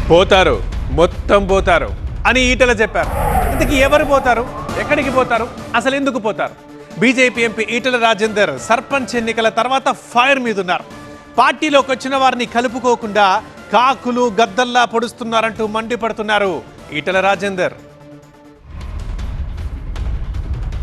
పోతారు, మొత్తం పోతారు అని ఈటెల చెప్పారు. ఇంతకీ ఎవరు పోతారు, ఎక్కడికి పోతారు, అసలు ఎందుకు పోతారు? బీజేపీ ఎంపీ ఈటెల రాజేందర్ సర్పంచ్ ఎన్నికల తర్వాత ఫైర్ మీద ఉన్నారు. పార్టీలోకి వచ్చిన వారిని కలుపుకోకుండా కాకులు గద్దల్లా పొడుస్తున్నారంటూ మండిపడుతున్నారు ఈటెల రాజేందర్.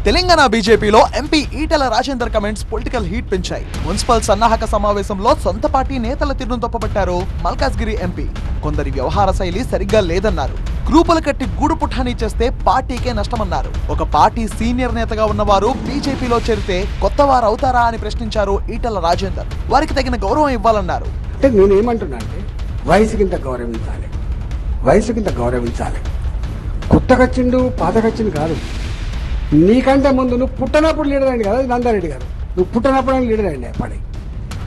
తెలంగాణ బీజేపీలో MP Etela Rajender comments political heat పెంచాయి. మున్సిపల్ సన్నాహక సమావేశంలో సొంత పార్టీ నేతల తీరును తప్పుపట్టారు మల్కాజ్గిరి ఎంపీ. కొందరి వ్యవహార శైలి సరిగ్గా లేదన్నారు. గ్రూపులు కట్టి గూడు పుఠానీ చేస్తే పార్టీకే నష్టమన్నారు. ఒక పార్టీ సీనియర్ నేతగా ఉన్నవారు బీజేపీలో చేరితే కొత్త వారు అవుతారా అని ప్రశ్నించారు ఈటెల రాజేందర్. వారికి తగిన గౌరవం ఇవ్వాలన్నారు. నేనేమంటున్నా అంటే వయసుకింత గౌరవించాలి. కొత్తగచ్చిండు పాతగచ్చిండు కాదు. నీకంటే ముందు నువ్వు పుట్టనప్పుడు లీడర్ అయింది కదా నందారెడ్డి గారు. నువ్వు పుట్టనప్పుడు లీడర్ అయింది పడి.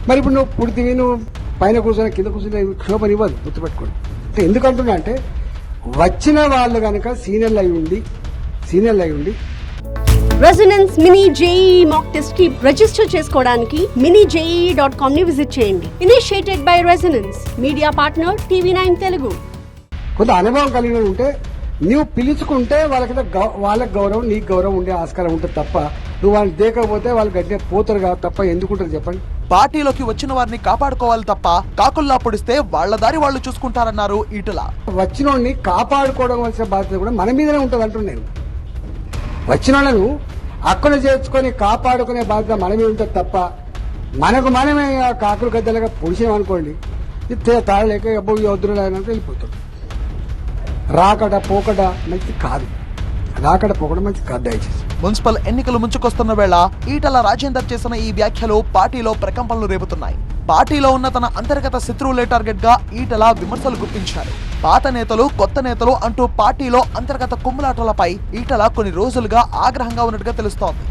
మరి ఇప్పుడు నువ్వు పుడితివి, నువ్వు పైన కూర్చొని కింద కూర్చొని క్షోభనివ్వదు, గుర్తుపెట్టుకోండి. అంటే ఎందుకంటున్నా అంటే వచ్చిన వాళ్ళు కనుక సీనియర్లు అయి ఉండి resonance mini JEE mock test కి రిజిస్టర్ చేసుకోవడానికి minijee.com ని విజిట్ చేయండి. Initiated by resonance, media partner TV9 Telugu. కొంత అనుభవం కలిగి ఉంటే నువ్వు పిలుచుకుంటే వాళ్ళకి గౌరవం, నీకు గౌరవం ఉండే ఆస్కారం ఉంటుంది తప్ప నువ్వు వాళ్ళని దేకపోతే వాళ్ళు గట్టిగా పోతారు కాదు తప్ప ఎందుకుంటారు చెప్పండి. పార్టీలోకి వచ్చిన వారిని కాపాడుకోవాలి తప్ప కాకుల్లా పొడిస్తే వాళ్ల దారి వాళ్ళు చూసుకుంటారన్నారు ఈటెల. వచ్చిన వాళ్ళని కాపాడుకోవడం వలసిన బాధ్యత కూడా మన మీదనే ఉంటుంది అంటున్నాను నేను. వచ్చిన వాళ్ళను అక్కడ చేర్చుకొని కాపాడుకునే బాధ్యత మన మీద ఉంటుంది తప్ప మనకు మనమే కాకులు గద్దలుగా పొడిచాం అనుకోండి, తాళలేక వద్దురు అయినంత వెళ్ళిపోతాడు. రాకడ పోకడ మంచి కాదు, దయచేసి. మున్సిపల్ ఎన్నికలు ముంచుకొస్తున్న వేళ ఈటెల రాజేందర్ చేసిన ఈ వ్యాఖ్యలు పార్టీలో ప్రకంపనలు రేపుతున్నాయి. పార్టీలో ఉన్న తన అంతర్గత శత్రువులే టార్గెట్ గా ఈటెల విమర్శలు గుప్పించారు. పాత నేతలు, కొత్త నేతలు అంటూ పార్టీలో అంతర్గత కుమ్ములాటలపై ఈటెల కొన్ని రోజులుగా ఆగ్రహంగా ఉన్నట్టుగా తెలుస్తోంది.